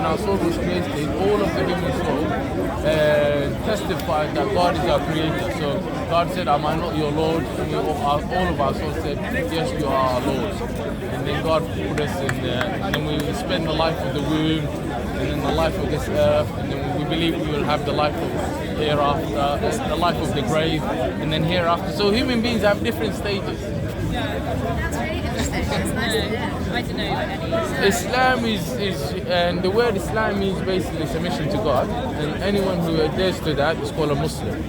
our soul was created, all of the human soul testified that God is our creator. So God said, am I not your Lord? And all of our souls said, yes, you are our Lord. And then God put us in there, and then we spend the life of the womb, and then the life of this earth, and then we believe we will have the life of hereafter, the life of the grave, and then hereafter. So human beings have different stages. That's very interesting. It's nice to hear. I don't know any. Islam is and the word Islam means basically submission to God, and anyone who adheres to that is called a Muslim.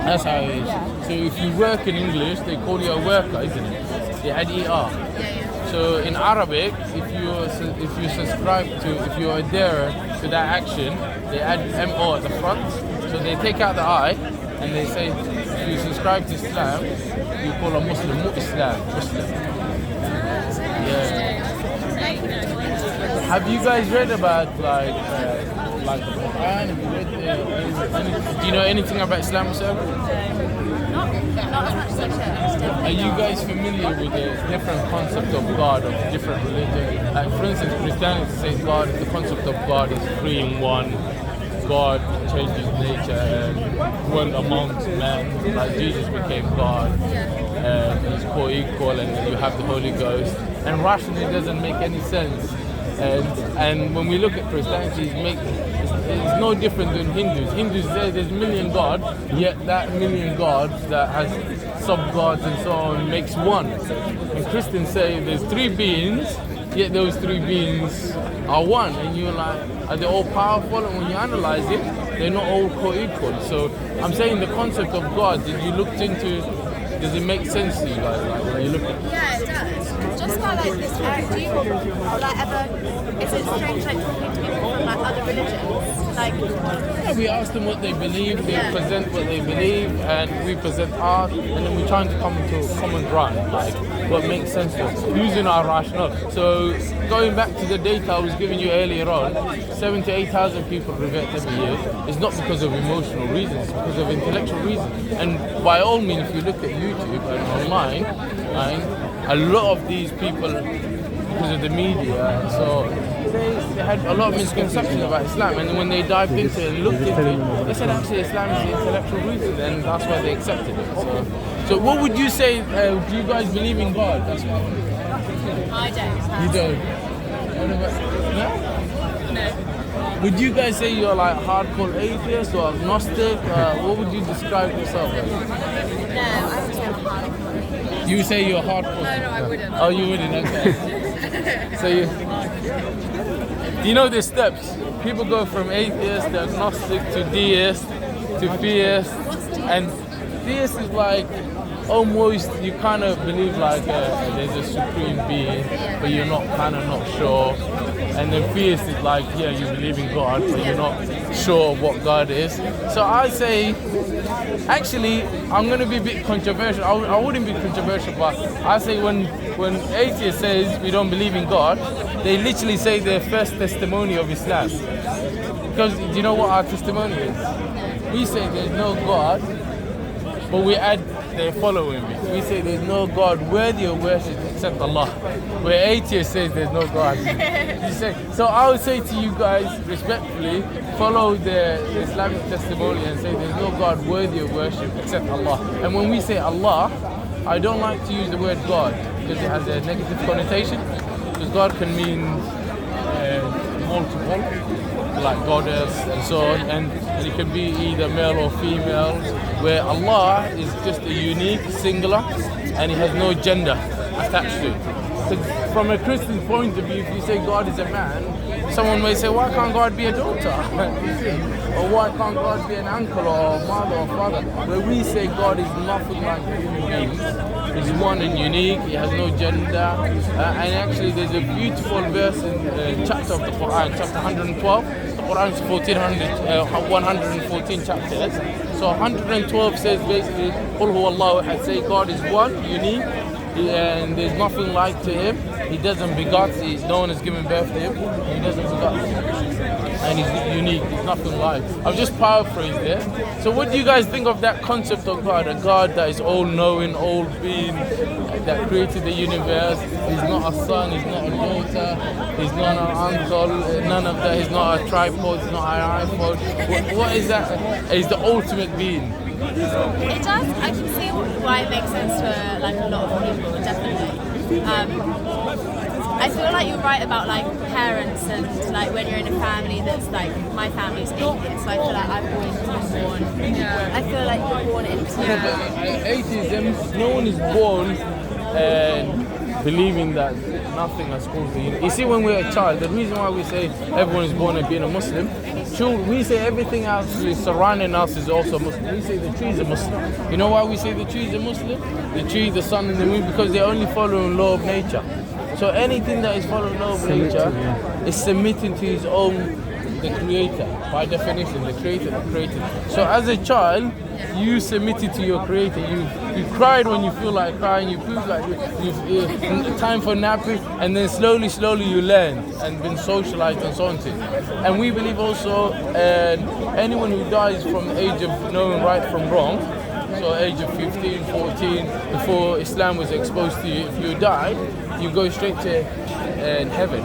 That's how it is. So if you work in English, they call you a worker, isn't it? They add ER. So in Arabic, if you adhere to that action, they add MO at the front. So they take out the I, and they say, if you subscribe to Islam, you call a Muslim, Muslim. Yeah. Have you guys read about like the Quran? Have you read do you know anything about Islam yourself? Not as much as I should. Are you guys familiar with the different concept of God of different religions? Like for instance, Christianity says God, the concept of God is three in one. God changes nature and went amongst men, like Jesus became God, and he's co-equal, and you have the Holy Ghost. And rationally it doesn't make any sense. And when we look at Christianity, it's no different than Hindus. Hindus say there's a million gods, yet that million gods that has sub-gods and so on makes one. And Christians say there's three beings, yet those three beings are one. And you're like, are they all powerful? And when you analyze it, they're not all co-equal. So I'm saying the concept of God, did you look into, does it make sense to you guys? Like when you look at Yeah, it does. Just by like this, do you or like ever, is it strange like talking to people from like other religions? Like, yeah, we ask them what they believe, they present what they believe, and we present ours, and then we're trying to come to a common ground, like what makes sense to us, using our rationale. So going back to the data I was giving you earlier on, 7,000 to 8,000 people revert every year. It's not because of emotional reasons, it's because of intellectual reasons. And by all means, if you look at YouTube and online, a lot of these people, because of the media and so on, they had a lot of misconceptions about Islam, and when they dived into it and looked into it, they said actually Islam is the intellectual reason, and that's why they accepted it. So what would you say, do you guys believe in God? That's what I don't. you don't? What about, no? No. Would you guys say you're like hardcore atheist or agnostic? What would you describe yourself as? No, I would say I'm hardcore. You say you're hardcore? No, I wouldn't. Oh, you wouldn't, okay. So you know the steps. People go from atheist to agnostic to deist to theist. And theist is like almost, you kind of believe like there's a supreme being, but you're not sure. And then theist is like, yeah, you believe in God, but you're not sure of what God is. So I say, actually, I'm going to be a bit controversial. I wouldn't be controversial, but I say when atheists says we don't believe in God, they literally say their first testimony of Islam. Because do you know what our testimony is? We say there's no God, but we add they're following me. We say there's no God worthy of worship except Allah. Where atheist says there's no God. You say, so I would say to you guys, respectfully, follow the Islamic testimony and say there's no God worthy of worship except Allah. And when we say Allah, I don't like to use the word God because it has a negative connotation. Because God can mean multiple, like goddess and so on, and it can be either male or female, where Allah is just a unique singular and He has no gender attached to it. So from a Christian point of view, if you say God is a man, someone may say, why can't God be a daughter? Or why can't God be an uncle or mother or father? Where we say God is nothing like human beings. He's one and unique, He has no gender. And actually there's a beautiful verse in chapter of the Quran, chapter 112. The Quran is 114 chapters. So 112 says basically, Qul huwa Allahu ahad, say God is one, unique, and there's nothing like to Him. He doesn't begot. No one is giving birth to him. He doesn't begot. And he's unique. He's nothing like. I've just paraphrased it. So what do you guys think of that concept of God? A God that is all-knowing, all-being, that created the universe. He's not a son. He's not a daughter. He's not an uncle. None of that. He's not a tripod. He's not an iPhone. What is that? He's the ultimate being. It does. I can see why it makes sense for like a lot of people, definitely. I feel like you're right about like parents and like when you're in a family that's like, my family's atheist, so I feel like I've always been born. I feel like you're born into Atheism, no one is born believing that nothing has caused the universe. You see, when we're a child, the reason why we say everyone is born and being a Muslim, we say everything actually surrounding us is also Muslim. We say the trees are Muslim. You know why we say the trees are Muslim? The tree, the sun and the moon, because they're only following law of nature. So anything that is following law of nature is submitting to his own, the creator, by definition, the creator, the created. So as a child, you submitted to your creator. You cried when you feel like crying, you pooped like you time for napping, and then slowly you learned and been socialized and so on. And we believe also anyone who dies from the age of knowing right from wrong, so age of 15, 14, before Islam was exposed to you, if you died, you go straight to heaven.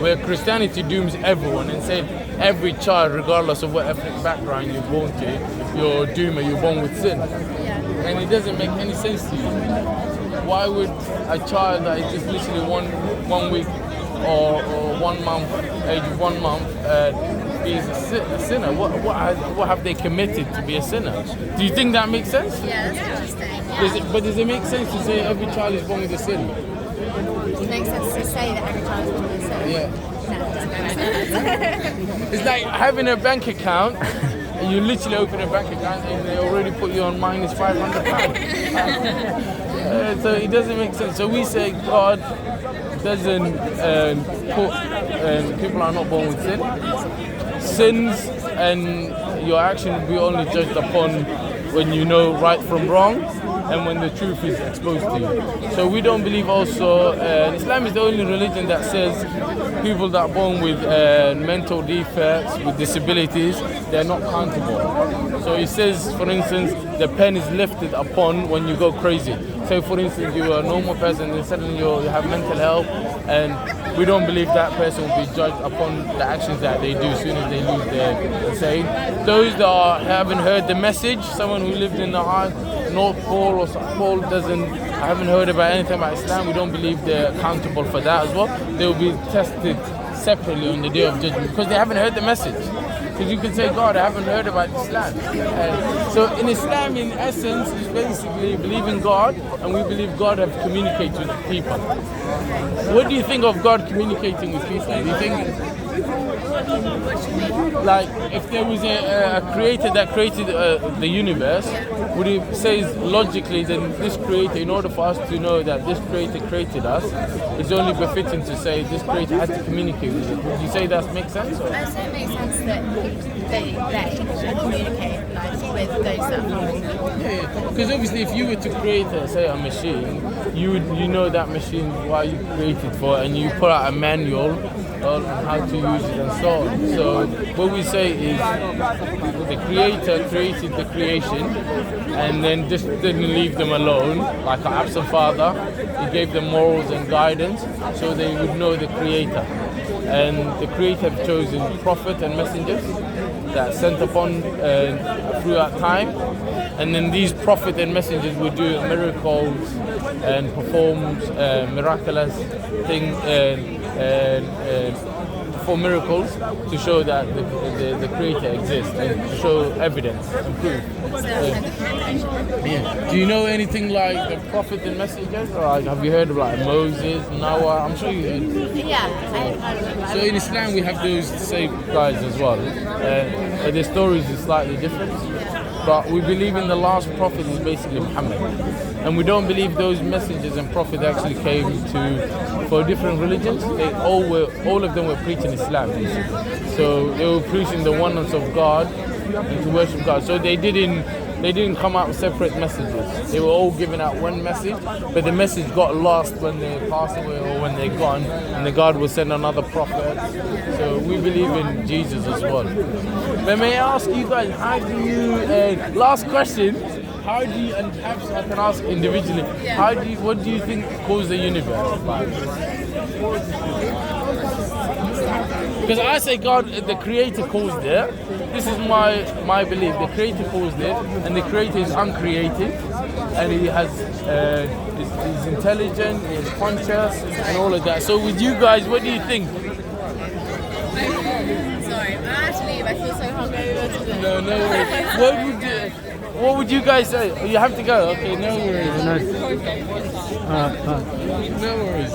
Where Christianity dooms everyone and say every child, regardless of what ethnic background you're born to, you're doomed, you're born with sin. And it doesn't make any sense to you. Why would a child that is just literally one week or 1 month, age of 1 month, be a sinner? What have they committed to be a sinner? Do you think that makes sense? Yeah, that's interesting. Does it make sense to say every child is born with a sin? It makes sense to say that every child is born with a sin. Yeah. No, it doesn't make sense. It's like having a bank account, and you literally open a bank account and they already put you on minus £500. So it doesn't make sense. So we say God doesn't put, people are not born with sin. Sins and your action will be only judged upon when you know right from wrong and when the truth is exposed to you. So we don't believe also, Islam is the only religion that says people that are born with mental defects, with disabilities, they're not countable. So it says, for instance, the pen is lifted upon when you go crazy. So for instance, you're a normal person and suddenly you have mental health, and we don't believe that person will be judged upon the actions that they do as soon as they lose their saying. Those that haven't heard the message, someone who lived in the North Pole or South Pole I haven't heard about anything about Islam, we don't believe they're accountable for that as well. They will be tested separately on the Day of Judgment because they haven't heard the message. Because you can say, God, I haven't heard about Islam. So in Islam, in essence, is basically believing God, and we believe God has communicated with people. What do you think of God communicating with people? Do you think, like, if there was a creator that created the universe, would it say logically then this creator, in order for us to know that this creator created us, it's only befitting to say this creator had to communicate with it? Would you say that makes sense? I say it makes sense that they communicate like with those that are. Yeah, because obviously if you were to create a machine, you know that machine, why you created for it, and you put out a manual on how to use it and so on. So what we say is the creator created the creation and then just didn't leave them alone, like an absent father. He gave them morals and guidance so they would know the creator. And the creator have chosen prophet and messengers that sent upon throughout time. And then these prophet and messengers would do miracles and perform miraculous things for miracles to show that the creator exists and to show evidence and proof. Yeah. Do you know anything like the prophet and messengers? Or like, have you heard of like Moses, Noah? I'm sure you heard. Yeah, I've heard of them. So in Islam we have those same guys as well. But their stories is slightly different. But we believe in the last prophet is basically Muhammad. And we don't believe those messengers and prophets actually came for different religions. They all of them were preaching Islam. So they were preaching the oneness of God and to worship God. So they didn't they didn't come out with separate messages. They were all giving out one message, but the message got lost when they passed away or when they're gone, and the God will send another prophet. So we believe in Jesus as well. But may I ask you guys, how do you, last question, how do you, and perhaps I can ask individually, what do you think caused the universe? Because I say God, the Creator caused it. This is my belief. The Creator caused it, and the Creator is uncreated, and He has he's intelligent, He's conscious, and all of that. So with you guys, what do you think? Sorry, I have to leave. I feel so hungover today. No worries. What would you guys say? Oh, you have to go. Okay, no worries. No worries.